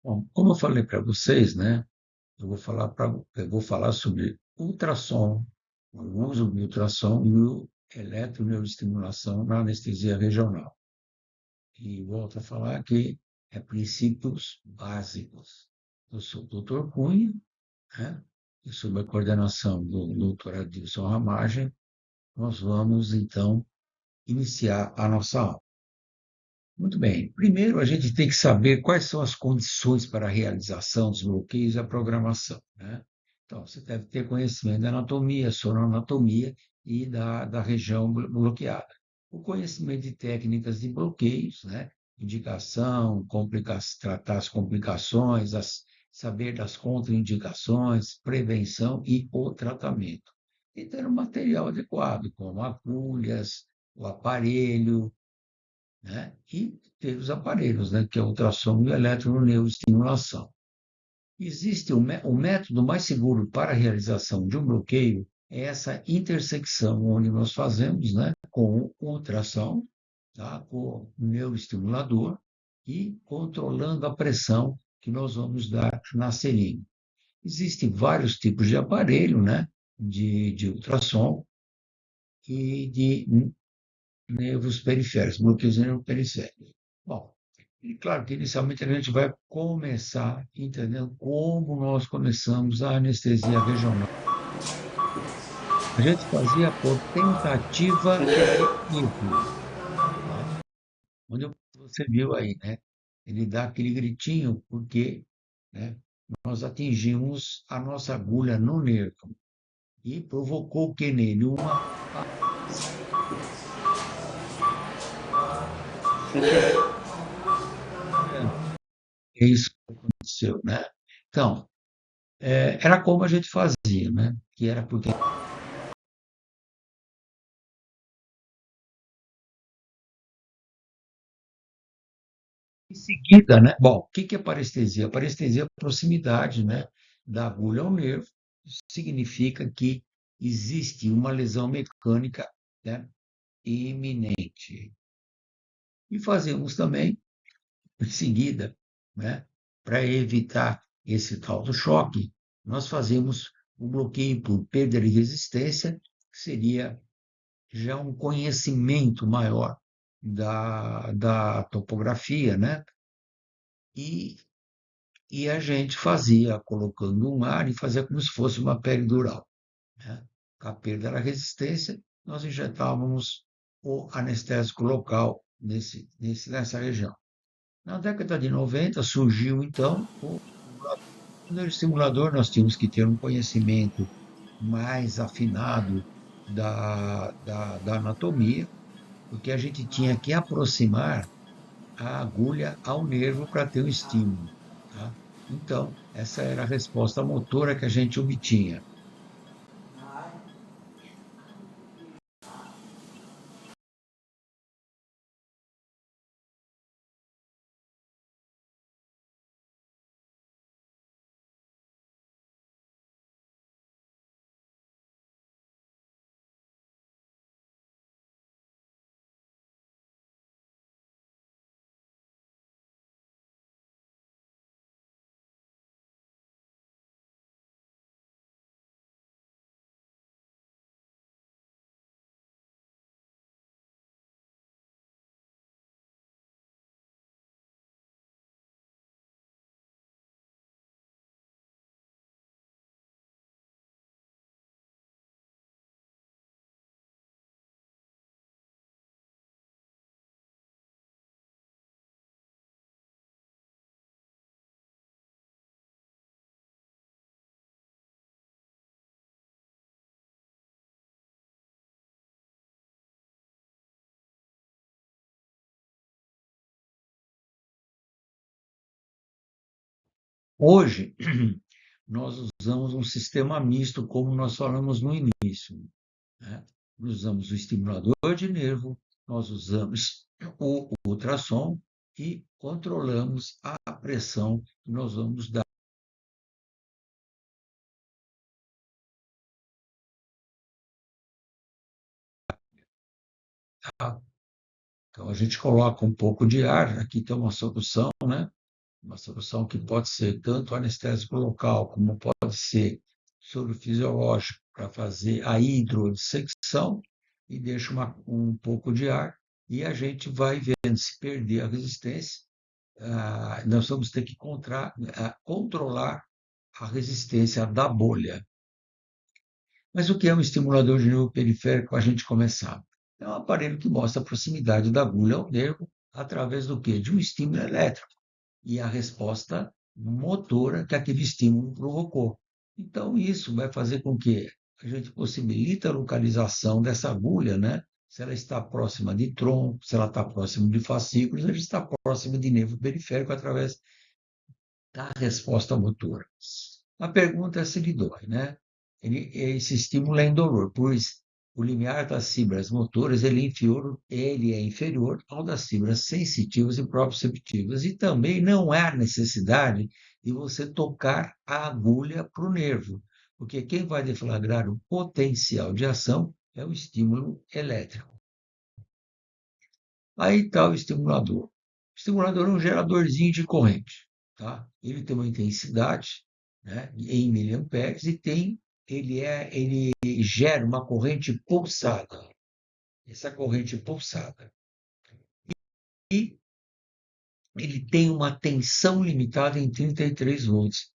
Bom, como eu falei para vocês, né, eu vou falar sobre ultrassom, o uso do ultrassom e o eletroneuroestimulação na anestesia regional. E volto a falar que é princípios básicos. Eu sou o Dr. Cunha, né, e sob a coordenação do Dr. Adilson Ramagem, nós vamos, então, iniciar a nossa aula. Muito bem. Primeiro, a gente tem que saber quais são as condições para a realização dos bloqueios e a programação, né? Então, você deve ter conhecimento da anatomia, sonoanatomia e da região bloqueada. O conhecimento de técnicas de bloqueios, né? Indicação, tratar as complicações, saber das contraindicações, prevenção e o tratamento. E ter um material adequado, como agulhas, o aparelho, né? E ter os aparelhos, né? Que é o ultrassom e a eletroneuroestimulação. Existe o método mais seguro para a realização de um bloqueio é essa intersecção onde nós fazemos, né? Com o ultrassom, tá? Com o neuroestimulador e controlando a pressão que nós vamos dar na seringa. Existem vários tipos de aparelho, né? De ultrassom e de nervos periféricos, bloqueios neuroperiféricos. Bom, e claro que inicialmente a gente vai começar entendendo como nós começamos a anestesia regional. A gente fazia por tentativa e erro, tá? Onde você viu aí, né? Ele dá aquele gritinho porque, né, nós atingimos a nossa agulha no nervo e provocou o que nele? Uma é isso que aconteceu, né? Então, era como a gente fazia, né? Que era porque em seguida, né? Bom, o que que é parestesia? Parestesia é a proximidade, né, da agulha ao nervo. Isso significa que existe uma lesão mecânica, né, iminente. E fazemos também, em seguida, né, para evitar esse tal do choque, nós fazemos o bloqueio por perda de resistência, que seria já um conhecimento maior da topografia, né? E E a gente fazia colocando um ar e fazia como se fosse uma peridural, né? Com a perda da resistência, nós injetávamos o anestésico local nessa região. Na década de 90 surgiu então o estimulador. O neuroestimulador, nós tínhamos que ter um conhecimento mais afinado da anatomia, porque a gente tinha que aproximar a agulha ao nervo para ter o estímulo, tá? Então, essa era a resposta motora que a gente obtinha. Hoje, nós usamos um sistema misto, como nós falamos no início, né? Nós usamos o estimulador de nervo, nós usamos o ultrassom e controlamos a pressão que nós vamos dar. Então, a gente coloca um pouco de ar, aqui tem uma solução, né? uma solução que pode ser tanto anestésico local, como pode ser soro fisiológico para fazer a hidrodissecção e deixa um pouco de ar e a gente vai vendo se perder a resistência. Nós vamos ter que controlar a resistência da bolha. Mas o que é um estimulador de nervo periférico para a gente começar? É um aparelho que mostra a proximidade da agulha ao nervo através do quê? De um estímulo elétrico e a resposta motora que aquele estímulo provocou. Então, isso vai fazer com que a gente possibilite a localização dessa agulha, né? Se ela está próxima de tronco, se ela está próxima de fascículos, a gente está próxima de nervo periférico através da resposta motora. A pergunta é se ele dói, né? Esse estímulo é indolor, pois o limiar das fibras motoras ele é inferior ao das fibras sensitivas e proprioceptivas. E também não há necessidade de você tocar a agulha para o nervo, porque quem vai deflagrar o potencial de ação é o estímulo elétrico. Aí está o estimulador. O estimulador é um geradorzinho de corrente, tá? Ele tem uma intensidade, né, em miliamperes e ele gera uma corrente pulsada. Essa corrente pulsada. E ele tem uma tensão limitada em 33 volts,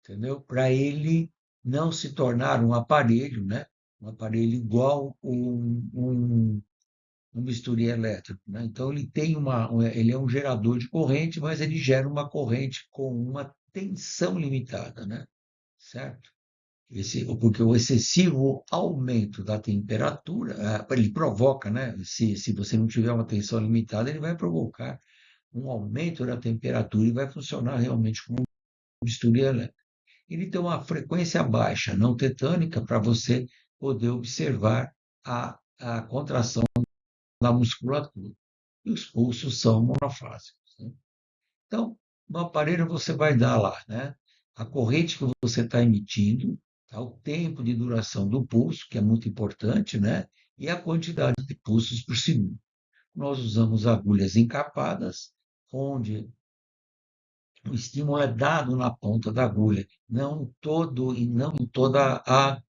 entendeu? Para ele não se tornar um aparelho, né? Um aparelho igual um bisturi elétrico, né? Então ele é um gerador de corrente, mas ele gera uma corrente com uma tensão limitada, né? Certo? Porque o excessivo aumento da temperatura, ele provoca, né? Se você não tiver uma tensão limitada, ele vai provocar um aumento da temperatura e vai funcionar realmente como um bisturi elétrico. Ele tem uma frequência baixa, não tetânica, para você poder observar a contração da musculatura. E os pulsos são monofásicos, né? Então, no aparelho você vai dar lá, né, a corrente que você está emitindo, tá, o tempo de duração do pulso, que é muito importante, né, e a quantidade de pulsos por segundo. Nós usamos agulhas encapadas, onde o estímulo é dado na ponta da agulha, não em toda a.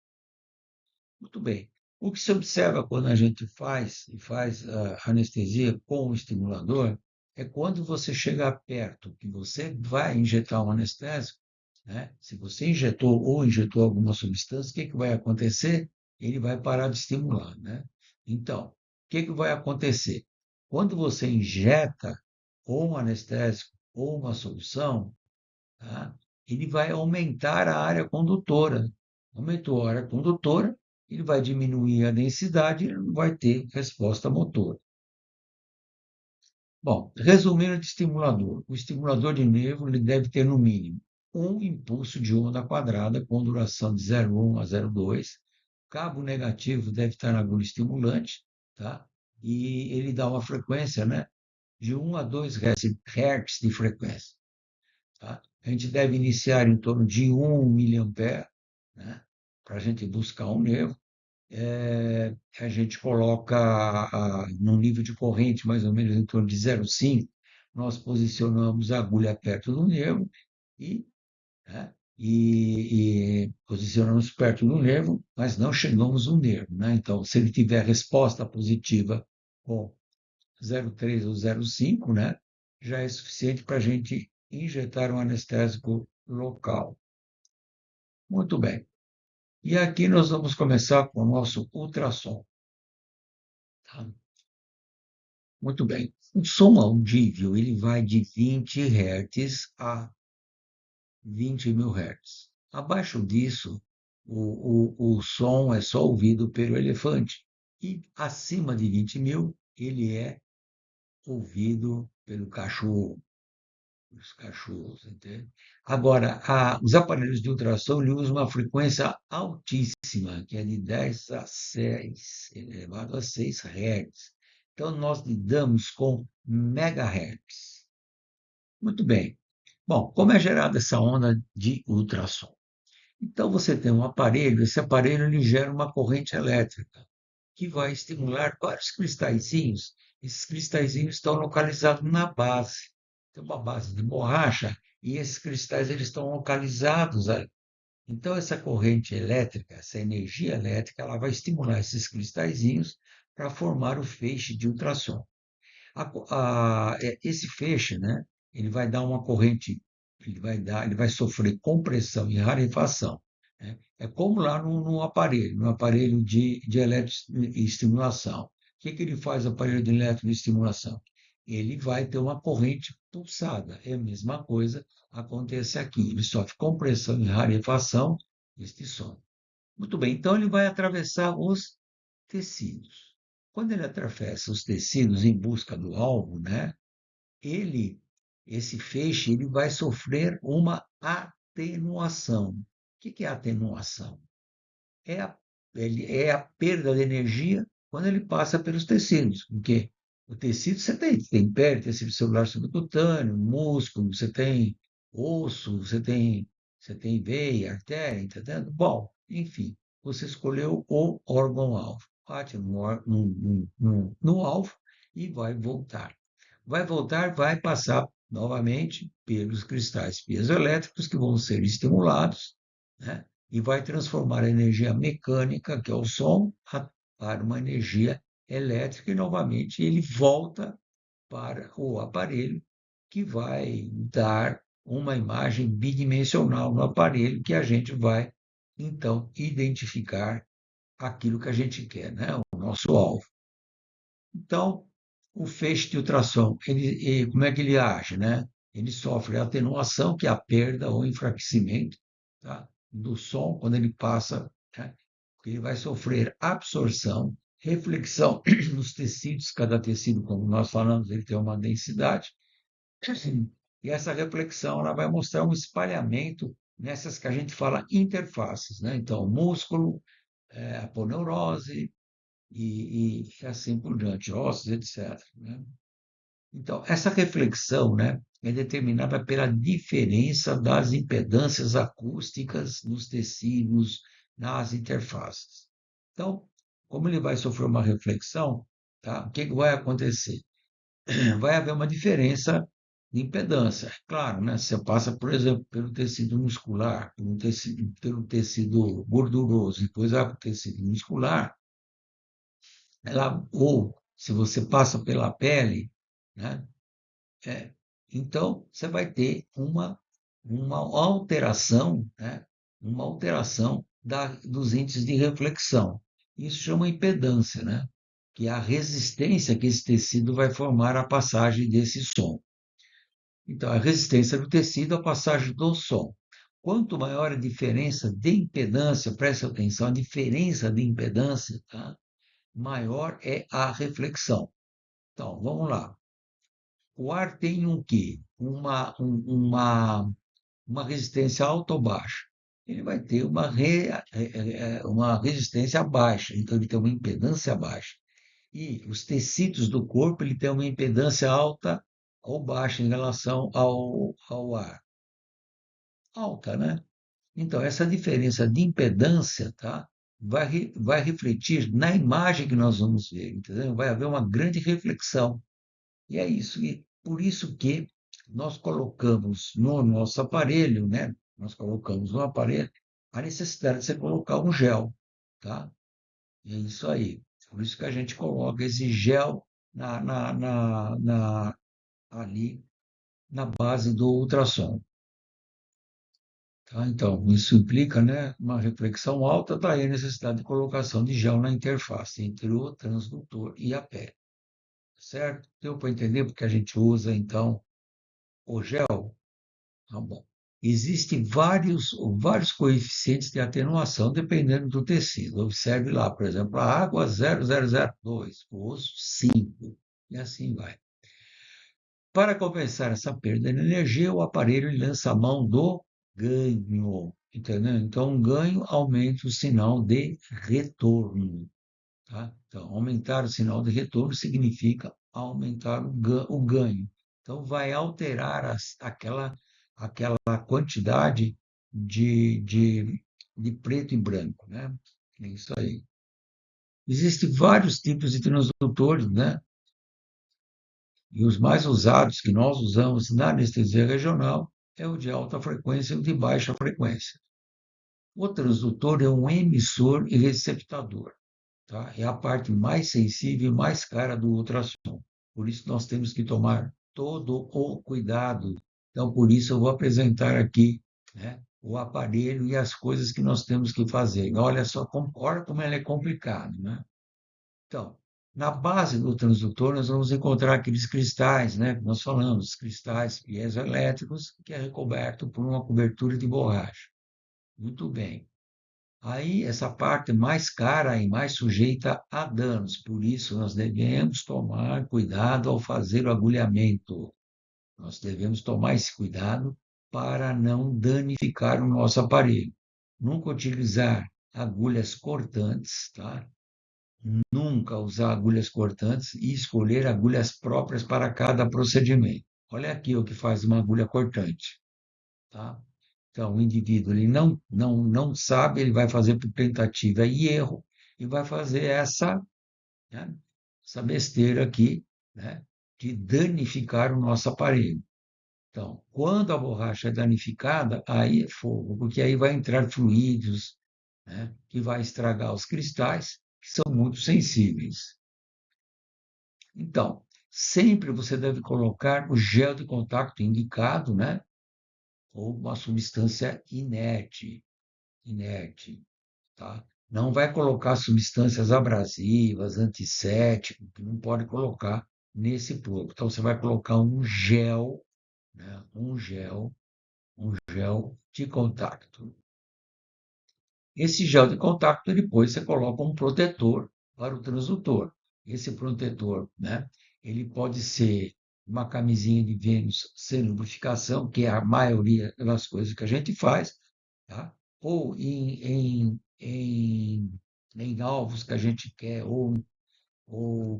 Muito bem. O que se observa quando a gente faz a anestesia com o estimulador é quando você chega perto, que você vai injetar um anestésico, né? Se você injetou alguma substância, o que que vai acontecer? Ele vai parar de estimular, né? Então, o que que vai acontecer? Quando você injeta ou um anestésico ou uma solução, tá? Ele vai aumentar a área condutora. Aumentou a área condutora, ele vai diminuir a densidade, ele não vai ter resposta motora. Bom, resumindo de estimulador, o estimulador de nervo ele deve ter no mínimo um impulso de onda quadrada com duração de 0,1 a 0,2. Cabo negativo deve estar na agulha estimulante, tá? E ele dá uma frequência, né, de 1 a 2 Hz de frequência. Tá? A gente deve iniciar em torno de 1 miliampere, né, para a gente buscar um nervo. A gente coloca num nível de corrente mais ou menos em torno de 0,5, nós posicionamos a agulha perto do nervo e, né, e posicionamos perto do nervo, mas não chegamos no nervo, né? Então, se ele tiver resposta positiva com 0,3 ou 0,5, né, já é suficiente para a gente injetar um anestésico local. Muito bem. E aqui nós vamos começar com o nosso ultrassom. Tá? Muito bem. O som audível ele vai de 20 Hz a 20.000 Hz. Abaixo disso, o som é só ouvido pelo elefante. E acima de 20.000, ele é ouvido pelo cachorro. Os cachorros, entende? Agora, os aparelhos de ultrassom ele usam uma frequência altíssima, que é de 10 a 6, elevado a 6 Hz. Então, nós lidamos com megahertz. Muito bem. Bom, como é gerada essa onda de ultrassom? Então, você tem um aparelho, esse aparelho ele gera uma corrente elétrica, que vai estimular vários cristalzinhos. Esses cristalzinhos estão localizados na base. tem uma base de borracha e esses cristais eles estão localizados ali. Então, essa corrente elétrica, essa energia elétrica, ela vai estimular esses cristalzinhos para formar o feixe de ultrassom. Esse feixe, né, ele vai dar uma corrente, ele vai sofrer compressão e rarefação, né? É como lá no aparelho de eletroestimulação. O que que ele faz, o aparelho de eletroestimulação? Ele vai ter uma corrente pulsada. É a mesma coisa acontece aqui. Ele sofre compressão e rarefação deste som. Muito bem, então ele vai atravessar os tecidos. Quando ele atravessa os tecidos em busca do alvo, né, ele, esse feixe, ele vai sofrer uma atenuação. O que é atenuação? É a, é a perda de energia quando ele passa pelos tecidos. Porque o tecido você tem pele, tecido celular subcutâneo, músculo, você tem osso, você tem veia, artéria, entendeu? Bom, enfim, você escolheu o órgão-alvo. Bate no alvo e vai voltar. Vai voltar, vai passar novamente pelos cristais piezoelétricos que vão ser estimulados, né? E vai transformar a energia mecânica, que é o som, para uma energia elétrica e novamente ele volta para o aparelho que vai dar uma imagem bidimensional no aparelho que a gente vai então identificar aquilo que a gente quer, né? O nosso alvo. Então, o feixe de ultrassom, como é que ele age, né? Ele sofre atenuação, que é a perda ou enfraquecimento, tá, do som quando ele passa, né? Ele vai sofrer absorção, reflexão nos tecidos, cada tecido, como nós falamos, ele tem uma densidade, e essa reflexão ela vai mostrar um espalhamento nessas que a gente fala interfaces, né? Então, músculo, aponeurose, e assim por diante, ossos, etc., né? Então, essa reflexão, né, é determinada pela diferença das impedâncias acústicas nos tecidos, nas interfaces. Então, como ele vai sofrer uma reflexão, tá? O que que vai acontecer? Vai haver uma diferença de impedância. Claro, né? Você passa, por exemplo, pelo tecido muscular, pelo tecido gorduroso, depois vai para o tecido muscular, ou se você passa pela pele, né? É, então você vai ter uma alteração, né? Uma alteração dos índices de reflexão. Isso chama impedância, né? Que é a resistência que esse tecido vai formar à passagem desse som. Então, a resistência do tecido à passagem do som. Quanto maior a diferença de impedância, preste atenção, a diferença de impedância, tá? Maior é a reflexão. Então, vamos lá. O ar tem um quê? Uma resistência alta ou baixa? Ele vai ter uma resistência baixa, então ele tem uma impedância baixa. E os tecidos do corpo ele tem uma impedância alta ou baixa em relação ao ar? Alta, né? Então, essa diferença de impedância, tá? Vai refletir na imagem que nós vamos ver, entendeu? Vai haver uma grande reflexão. E é isso, e por isso que nós colocamos no nosso aparelho, né? Nós colocamos no aparelho a necessidade de você colocar um gel, tá? E é isso aí. Por isso que a gente coloca esse gel ali na base do ultrassom. Tá? Então, isso implica, né, uma reflexão alta, daí a necessidade de colocação de gel na interface entre o transdutor e a pele. Certo? Deu para entender porque a gente usa, então, o gel? Tá bom. Existem vários coeficientes de atenuação dependendo do tecido. Observe lá, por exemplo, a água 0,002, o osso 5, e assim vai. Para compensar essa perda de energia, o aparelho lança a mão do ganho, entendeu? Então, um ganho aumenta o sinal de retorno, tá? Então, aumentar o sinal de retorno significa aumentar o ganho. Então, vai alterar aquela quantidade de preto e branco, né? É isso aí. Existem vários tipos de transdutores, né? E os mais usados que nós usamos na anestesia regional é o de alta frequência e o de baixa frequência. O transdutor é um emissor e receptador, tá? É a parte mais sensível e mais cara do ultrassom. Por isso nós temos que tomar todo o cuidado. Então, por isso eu vou apresentar aqui, né, o aparelho e as coisas que nós temos que fazer. Olha só, olha como ele é complicado, né? Então, na base do transdutor, nós vamos encontrar aqueles cristais, né, que nós falamos, cristais piezoelétricos, que é recoberto por uma cobertura de borracha. Muito bem. Aí, essa parte é mais cara e mais sujeita a danos, por isso nós devemos tomar cuidado ao fazer o agulhamento. Nós devemos tomar esse cuidado para não danificar o nosso aparelho. Nunca utilizar agulhas cortantes, tá? Nunca usar agulhas cortantes e escolher agulhas próprias para cada procedimento. Olha aqui o que faz uma agulha cortante, tá? Então, o indivíduo ele não sabe, ele vai fazer por tentativa e erro e vai fazer né, essa besteira aqui, né, de danificar o nosso aparelho. Então, quando a borracha é danificada, aí é fogo, porque aí vai entrar fluidos, né, que vai estragar os cristais, que são muito sensíveis. Então, sempre você deve colocar o gel de contato indicado, né, ou uma substância inerte, tá? Não vai colocar substâncias abrasivas, antisséptico, que não pode colocar nesse produto. Então, você vai colocar um gel, né, um gel de contato. Esse gel de contato, depois você coloca um protetor para o transdutor. Esse protetor, né, ele pode ser uma camisinha de Vênus sem lubrificação, que é a maioria das coisas que a gente faz, tá? Ou em alvos que a gente quer, ou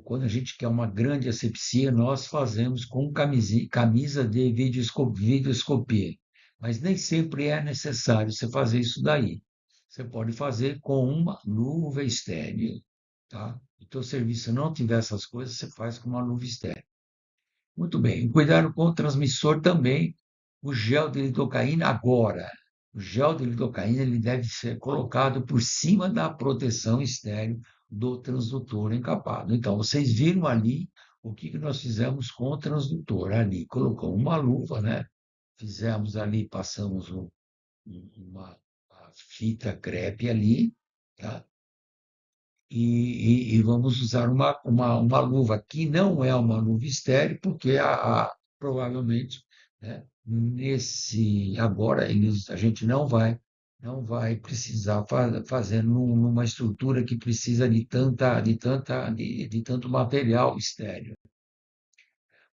quando a gente quer uma grande asepsia, nós fazemos com camisa de videoscopia. Mas nem sempre é necessário você fazer isso daí. Você pode fazer com uma luva estéreo, tá? Se o teu serviço não tiver essas coisas, você faz com uma luva estéreo. Muito bem. Cuidado com o transmissor também, o gel de lidocaína agora. O gel de lidocaína ele deve ser colocado por cima da proteção estéreo do transdutor encapado. Então, vocês viram ali o que nós fizemos com o transdutor. Ali, colocou uma luva, né? Fizemos ali, passamos uma fita crepe ali, tá? E vamos usar uma luva que não é uma luva estéreo, porque provavelmente, né, agora a gente não vai precisar fazer numa estrutura que precisa de tanto material estéreo.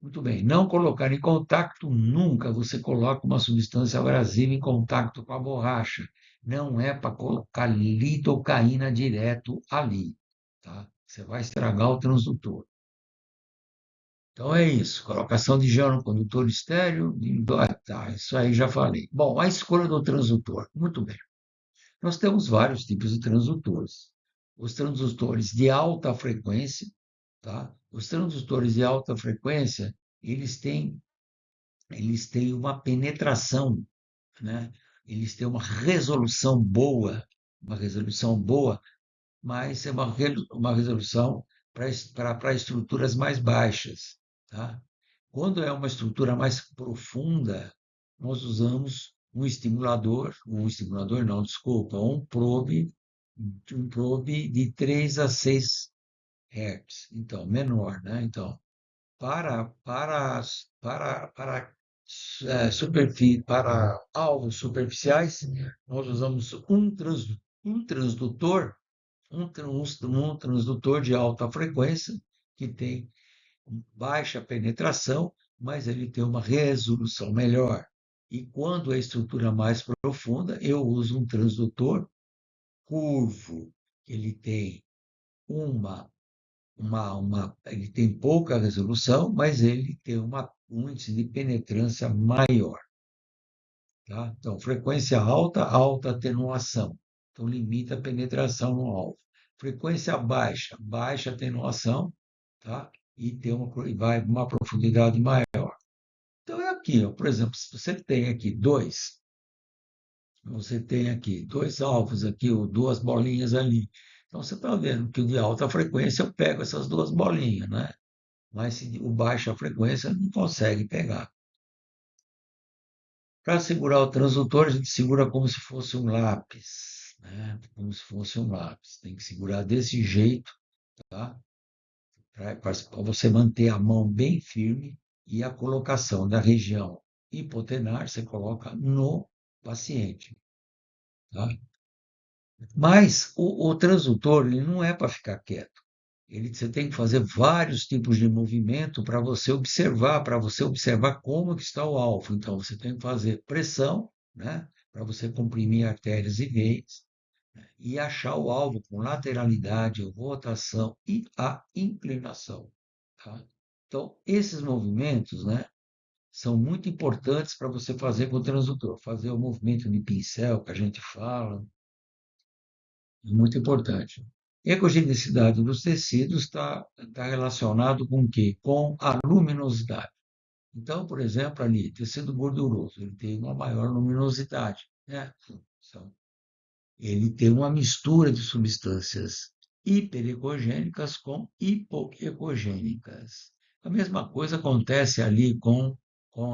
Muito bem, não colocar em contato nunca. Você coloca uma substância abrasiva em contato com a borracha. Não é para colocar lidocaína direto ali, tá? Você vai estragar o transdutor. Então é isso. Colocação de gel no condutor estéreo. Tá, isso aí já falei. Bom, a escolha do transdutor. Muito bem. Nós temos vários tipos de transdutores. Os transdutores de alta frequência, tá? Os transdutores de alta frequência, eles têm uma penetração, né? Eles têm uma resolução boa, mas é uma resolução para estruturas mais baixas, tá? Quando é uma estrutura mais profunda, nós usamos um estimulador não, desculpa, um probe de 3 a 6 Hz, então, menor, né? Então, para alvos superficiais, nós usamos um transdutor, um transdutor de alta frequência, que tem baixa penetração, mas ele tem uma resolução melhor. E quando a estrutura mais profunda, eu uso um transdutor curvo. Ele tem uma ele tem pouca resolução, mas ele tem um índice de penetrância maior. Tá? Então, frequência alta, alta atenuação. Então, limita a penetração no alvo. Frequência baixa, baixa atenuação, tá? e vai uma profundidade maior. Então é aqui, ó, por exemplo, se você tem aqui dois alvos aqui, ou duas bolinhas ali. Então você está vendo que o de alta frequência eu pego essas duas bolinhas, né? Mas se o baixa frequência não consegue pegar. Para segurar o transdutor, a gente segura como se fosse um lápis, né? Como se fosse um lápis. Tem que segurar desse jeito, tá? Para você manter a mão bem firme e a colocação da região hipotenar você coloca no paciente, tá? Mas o transdutor ele não é para ficar quieto. Você tem que fazer vários tipos de movimento para você observar como que está o alvo. Então, você tem que fazer pressão, né, para você comprimir artérias e veias, e achar o alvo com lateralidade, rotação e a inclinação. Tá? Então, esses movimentos, né, são muito importantes para você fazer com o transdutor. Fazer o movimento de pincel que a gente fala, é muito importante. Ecogenicidade dos tecidos está relacionado com o quê? Com a luminosidade. Então, por exemplo, ali, tecido gorduroso, ele tem uma maior luminosidade, né? Então, ele tem uma mistura de substâncias hiperecogênicas com hipoecogênicas. A mesma coisa acontece ali com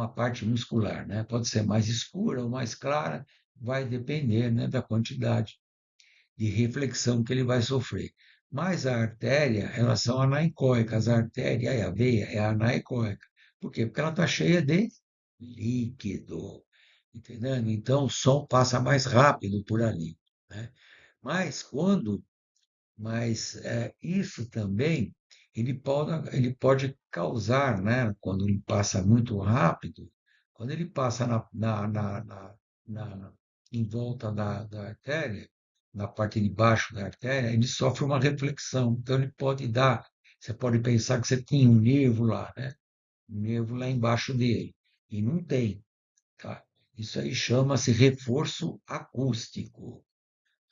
a parte muscular, né? Pode ser mais escura ou mais clara, vai depender, né, da quantidade de reflexão que ele vai sofrer. Mas a artéria, elas são anaicóicas, a artéria e a veia é anaicóica. Por quê? Porque ela está cheia de líquido, entendendo? Então o som passa mais rápido por ali, né? Mas quando mas isso também ele pode causar, né, quando ele passa muito rápido, quando ele passa na- em volta da artéria, na parte de baixo da artéria, ele sofre uma reflexão. Então, você pode pensar que você tinha um nervo lá, né? Um nervo lá embaixo dele. E não tem, tá? Isso aí chama-se reforço acústico,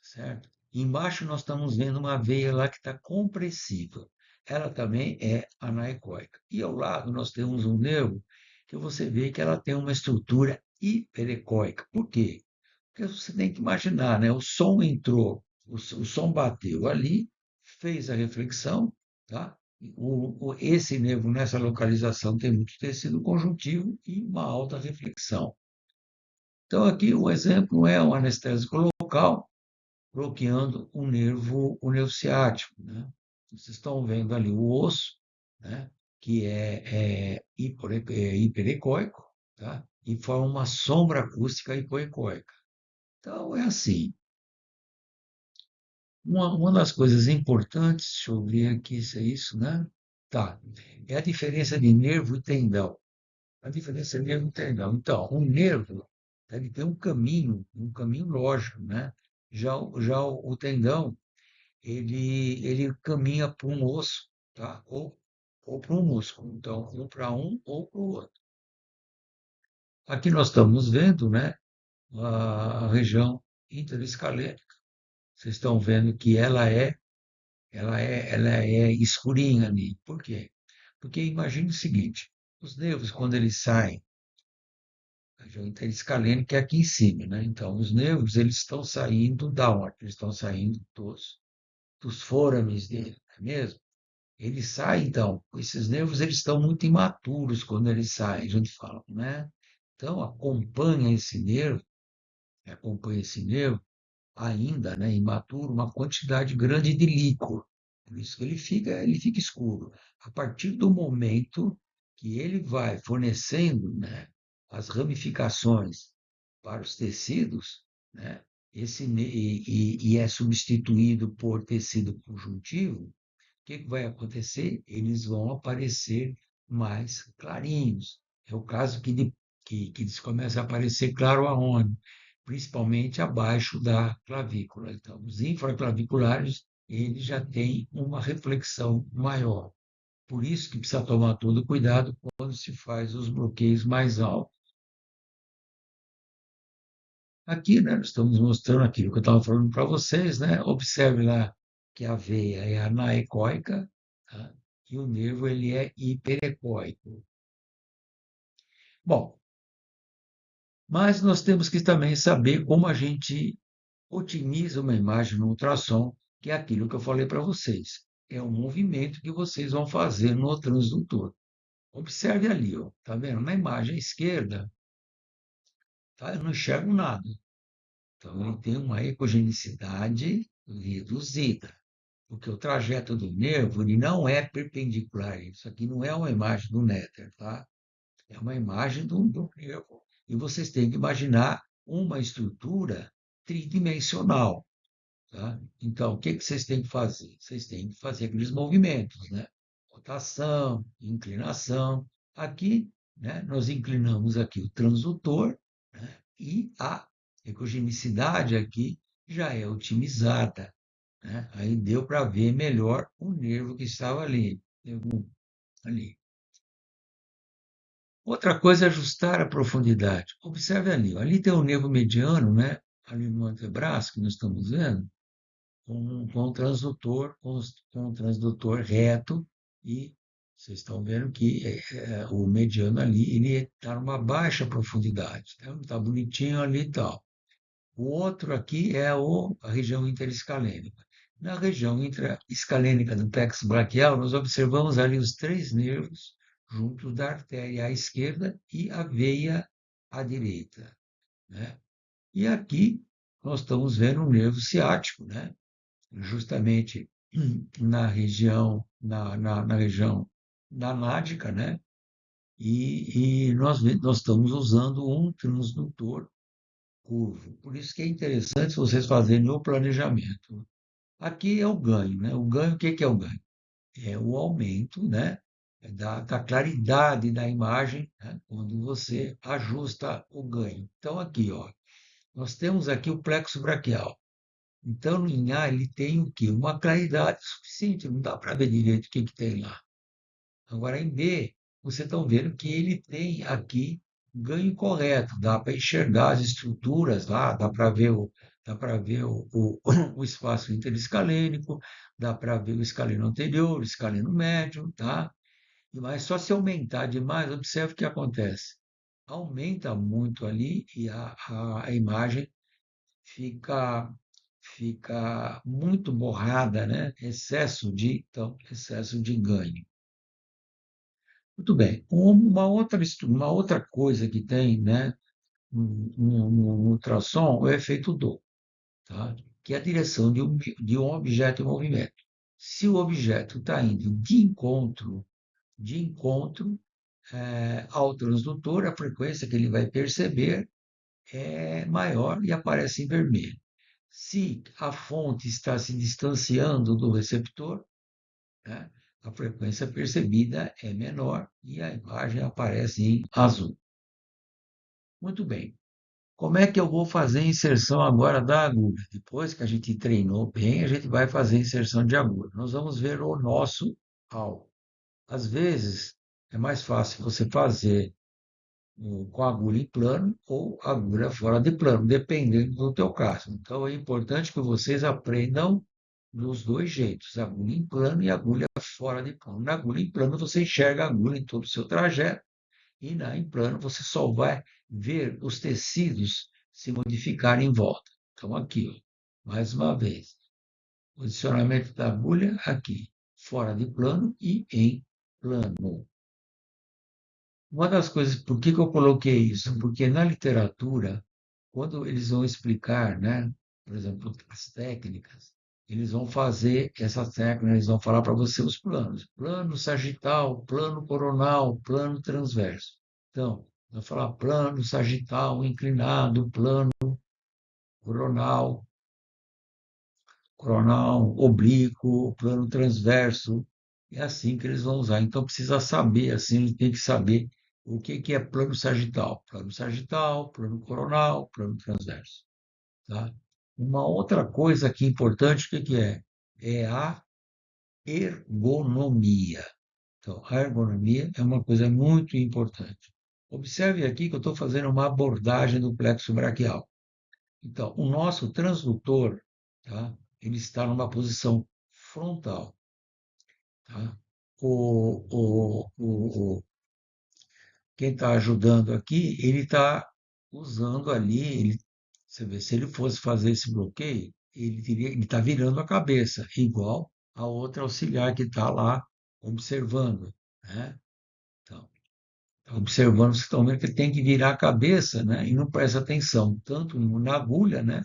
certo? Embaixo nós estamos vendo uma veia lá que está compressiva. Ela também é anaecóica. E ao lado nós temos um nervo que você vê que ela tem uma estrutura hiperecóica. Por quê? Porque você tem que imaginar, né? O som entrou, o som bateu ali, fez a reflexão, tá? Esse nervo nessa localização tem muito tecido conjuntivo e uma alta reflexão. Então aqui o exemplo é um anestésico local bloqueando o nervo ciático, né? Vocês estão vendo ali o osso, né? Que é hiperecóico, tá? E forma uma sombra acústica hipoecóica. Então, é assim. Uma das coisas importantes, deixa eu ver aqui se é isso, né? Tá. É a diferença de nervo e tendão. A diferença de nervo e tendão. Então, o nervo, ele tem um caminho lógico, né? Já o tendão, ele caminha para um osso, tá? Ou para um músculo. Então, um para um ou para o outro. Aqui nós estamos vendo, né, a região interescalênica. Vocês estão vendo que ela é escurinha ali. Por quê? Porque imagine o seguinte: os nervos, quando eles saem, a região interescalênica é aqui em cima, né? Então, os nervos, eles estão saindo da onde? Eles estão saindo dos fôrames dele, não é mesmo? Ele sai, então, esses nervos eles estão muito imaturos quando eles saem, a gente fala, né? Então, acompanha esse nervo ainda, né, imaturo, uma quantidade grande de líquor. Por isso que ele fica escuro. A partir do momento que ele vai fornecendo, né, as ramificações para os tecidos, né, e é substituído por tecido conjuntivo, que vai acontecer? Eles vão aparecer mais clarinhos. É o caso que eles começam a aparecer claro aonde? Principalmente abaixo da clavícula. Então, os infraclaviculares, eles já têm uma reflexão maior. Por isso que precisa tomar todo cuidado quando se faz os bloqueios mais altos. Aqui, né, nós estamos mostrando aquilo que eu estava falando para vocês, né? Observe lá que a veia é anaecóica, tá? e o nervo ele é hiperecóico. Bom, mas nós temos que também saber como a gente otimiza uma imagem no ultrassom, que é aquilo que eu falei para vocês. É o movimento que vocês vão fazer no transdutor. Observe ali, ó, tá vendo? Na imagem à esquerda, tá? Eu não enxergo nada. Então, ele tem uma ecogenicidade reduzida, porque o trajeto do nervo ele não é perpendicular. Isso aqui não é uma imagem do néter, tá? É uma imagem do nervo. E vocês têm que imaginar uma estrutura tridimensional. Tá? Então, o que que vocês têm que fazer? Vocês têm que fazer aqueles movimentos, né? Rotação, inclinação. Aqui, né, nós inclinamos aqui o transdutor, né, e a ecogenicidade aqui já é otimizada, né? Aí deu para ver melhor o nervo que estava ali, ali. Outra coisa é ajustar a profundidade. Observe ali, ó, ali tem o nervo mediano, né? Ali no antebraço que nós estamos vendo, com o transdutor, com o transdutor reto, e vocês estão vendo que o mediano ali ele está numa baixa profundidade, tá? Está bonitinho ali e tal. O outro aqui é a região interescalênica. Na região escalênica do plexo braquial, nós observamos ali os três nervos juntos da artéria à esquerda e a veia à direita, né? E aqui nós estamos vendo o nervo ciático, né? Justamente na região da nádica, né? E nós estamos usando um transdutor curvo. Por isso que é interessante vocês fazerem o planejamento. Aqui é o ganho, né? O ganho, o que que é o ganho? É o aumento, né? Da claridade da imagem, né? Quando você ajusta o ganho. Então, aqui, ó, nós temos aqui o plexo braquial. Então, em A, ele tem o quê? Uma claridade suficiente, não dá para ver direito o que, que tem lá. Agora, em B, vocês estão vendo que ele tem aqui ganho correto, dá para enxergar as estruturas lá, dá para ver o espaço interescalênico, dá para ver o escaleno anterior, o escaleno médio, tá? Mas só se aumentar demais, observe o que acontece. Aumenta muito ali e a imagem fica muito borrada, né? Excesso de ganho. Muito bem. Uma outra coisa que tem, né, no ultrassom é o efeito Doppler, tá? Que é a direção de um objeto em movimento. Se o objeto está indo de encontro ao transdutor, a frequência que ele vai perceber é maior e aparece em vermelho. Se a fonte está se distanciando do receptor, né, a frequência percebida é menor e a imagem aparece em azul. Muito bem. Como é que eu vou fazer a inserção agora da agulha? Depois que a gente treinou bem, a gente vai fazer a inserção de agulha. Nós vamos ver o nosso alvo. Às vezes, é mais fácil você fazer com agulha em plano ou agulha fora de plano, dependendo do teu caso. Então, é importante que vocês aprendam dos dois jeitos, agulha em plano e agulha fora de plano. Na agulha em plano, você enxerga a agulha em todo o seu trajeto, e na em plano, você só vai ver os tecidos se modificarem em volta. Então, aqui, ó, mais uma vez, posicionamento da agulha aqui, fora de plano e em plano. Uma das coisas, por que que eu coloquei isso? Porque na literatura, quando eles vão explicar, né, por exemplo, as técnicas, eles vão fazer essas técnicas, eles vão falar para você os planos. Plano sagital, plano coronal, plano transverso. Então, vai falar plano sagital inclinado, plano coronal, coronal oblíquo, plano transverso. É assim que eles vão usar. Então precisa saber, assim, ele tem que saber o que que é plano sagital, plano coronal, plano transverso, tá? Uma outra coisa aqui importante, o que que é? É a ergonomia. Então, a ergonomia é uma coisa muito importante. Observe aqui que eu estou fazendo uma abordagem do plexo braquial. Então, o nosso transdutor, tá? Ele está numa posição frontal, tá? o, o, o, o- quem está ajudando aqui, ele está usando ali, você vê, se ele fosse fazer esse bloqueio, ele está virando a cabeça, igual a outra auxiliar que está lá observando, né? Então, tá observando, vocês estão vendo que ele tem que virar a cabeça, né? E não presta atenção, tanto na agulha, né?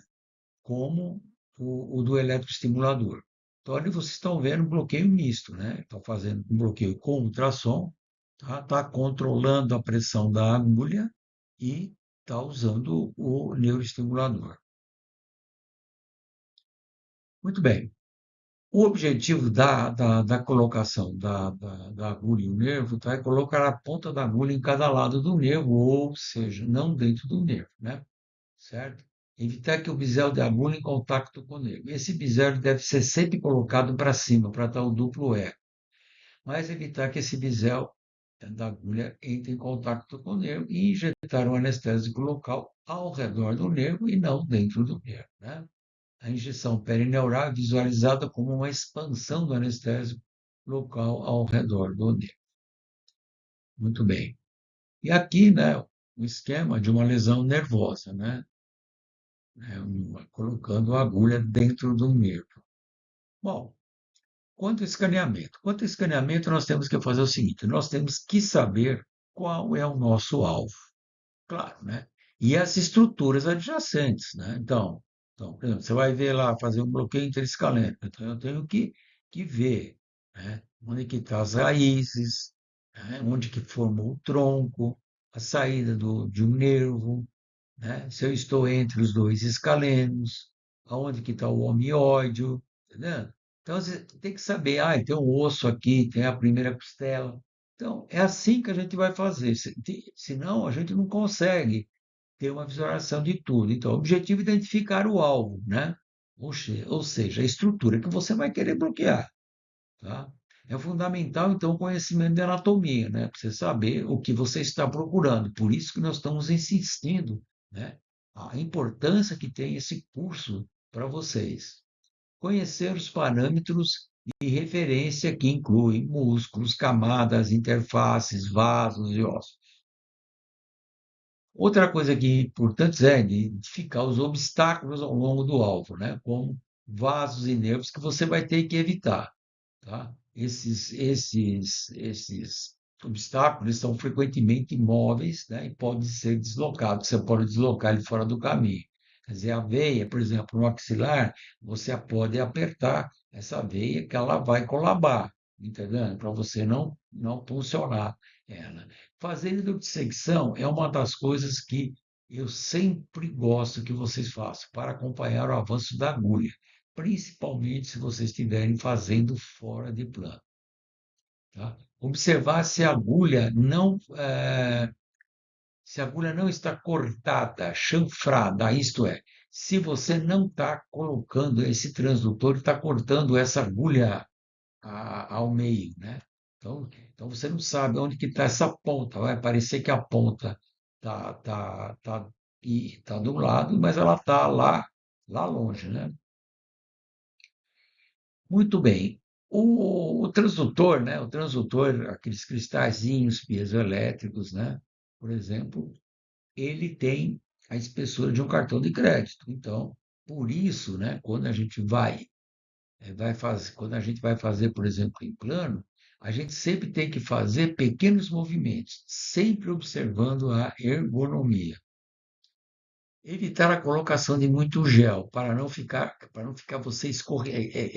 Como o do eletroestimulador. Então, ali vocês estão vendo um bloqueio misto, né? Estão fazendo um bloqueio com ultrassom, tá? Está controlando a pressão da agulha e está usando o neuroestimulador. Muito bem. O objetivo da colocação da agulha e o nervo tá? É colocar a ponta da agulha em cada lado do nervo, ou seja, não dentro do nervo, né? Certo? Evitar que o bisel de agulha em contato com o nervo. Esse bisel deve ser sempre colocado para cima, para dar o duplo eco, mas evitar que esse bisel da agulha entre em contato com o nervo e injetar um anestésico local ao redor do nervo e não dentro do nervo, né? A injeção perineural é visualizada como uma expansão do anestésico local ao redor do nervo. Muito bem. E aqui, né, o esquema de uma lesão nervosa, né? Colocando a agulha dentro do nervo. Bom, quanto ao escaneamento, nós temos que fazer o seguinte: nós temos que saber qual é o nosso alvo, claro, né? E as estruturas adjacentes, né? Então, por exemplo, você vai ver lá, fazer um bloqueio interescaleno. Então, eu tenho que ver, né? Onde que estão as raízes, né? Onde que formou o tronco, a saída de um nervo, né? Se eu estou entre os dois escalenos, aonde que está o homióide, entendeu? Então você tem que saber, tem um osso aqui, tem a primeira costela. Então é assim que a gente vai fazer, senão a gente não consegue ter uma visualização de tudo. Então o objetivo é identificar o alvo, né? Ou seja, a estrutura que você vai querer bloquear, tá? É fundamental, então, o conhecimento de anatomia, né? Para você saber o que você está procurando. Por isso que nós estamos insistindo, né? A importância que tem esse curso para vocês. Conhecer os parâmetros de referência que incluem músculos, camadas, interfaces, vasos e ossos. Outra coisa que é importante é identificar os obstáculos ao longo do alvo, né? Como vasos e nervos que você vai ter que evitar, tá? Esses obstáculos são frequentemente imóveis, né, e podem ser deslocados. Você pode deslocar ele fora do caminho. Quer dizer, a veia, por exemplo, no axilar, você pode apertar essa veia que ela vai colabar, entendeu? Para você não funcionar ela. Fazer hidrodissecção é uma das coisas que eu sempre gosto que vocês façam para acompanhar o avanço da agulha, principalmente se vocês estiverem fazendo fora de plano, tá? Observar se a agulha não está cortada, chanfrada, isto é, se você não está colocando esse transdutor, está cortando essa agulha ao meio, né? Então você não sabe onde que está essa ponta. Vai parecer que a ponta tá do lado, mas ela está lá longe, né? Muito bem. O transdutor, né? O transdutor, aqueles cristalzinhos piezoelétricos, né? Por exemplo, ele tem a espessura de um cartão de crédito. Então, por isso, né? Quando a gente vai fazer, por exemplo, em plano, a gente sempre tem que fazer pequenos movimentos, sempre observando a ergonomia. Evitar a colocação de muito gel para não ficar você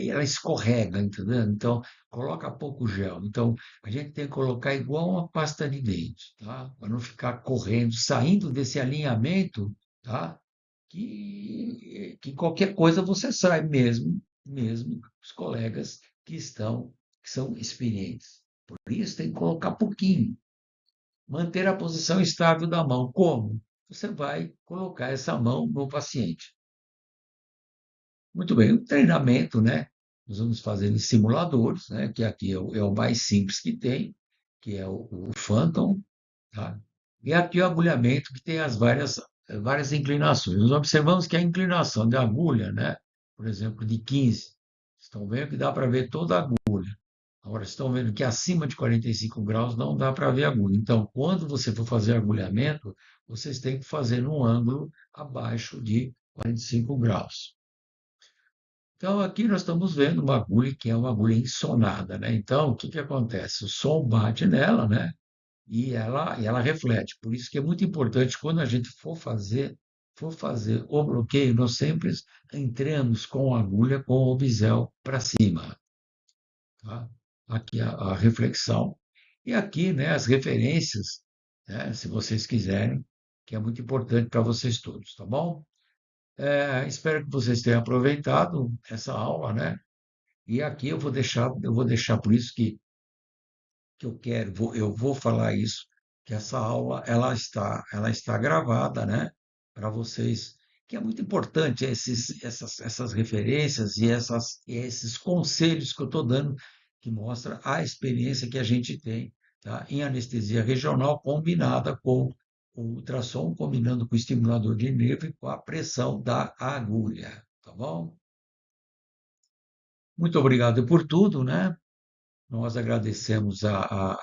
ela escorrega, entendeu? Então, coloca pouco gel. Então, a gente tem que colocar igual uma pasta de dente, tá? Para não ficar correndo, saindo desse alinhamento, tá? Que qualquer coisa você sai mesmo os colegas que são experientes. Por isso tem que colocar pouquinho. Manter a posição estável da mão. Como? Você vai colocar essa mão no paciente. Muito bem, o treinamento, né? Nós vamos fazer em simuladores, né? Que aqui é o mais simples que tem, que é o Phantom, tá? E aqui o agulhamento, que tem as várias inclinações. Nós observamos que a inclinação da agulha, né? Por exemplo, de 15, estão vendo que dá para ver toda a agulha. Agora, vocês estão vendo que acima de 45 graus não dá para ver agulha. Então, quando você for fazer agulhamento, vocês têm que fazer num ângulo abaixo de 45 graus. Então, aqui nós estamos vendo uma agulha que é uma agulha ensonada, né? Então, o que que acontece? O som bate nela, né? E ela reflete. Por isso que é muito importante quando a gente for fazer o bloqueio, nós sempre entramos com a agulha com o bisel para cima, tá? Aqui a reflexão. E aqui, né, as referências, né, se vocês quiserem, que é muito importante para vocês todos, tá bom? Espero que vocês tenham aproveitado essa aula, né? E aqui eu vou deixar por isso que eu quero, eu vou falar isso, que essa aula ela está gravada, né? Para vocês, que é muito importante essas referências e esses conselhos que eu estou dando, que mostra a experiência que a gente tem, tá? Em anestesia regional combinada com o ultrassom, combinando com o estimulador de nervo e com a pressão da agulha, tá bom? Muito obrigado por tudo, né? Nós agradecemos a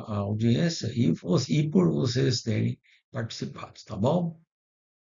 audiência e por vocês terem participado, tá bom?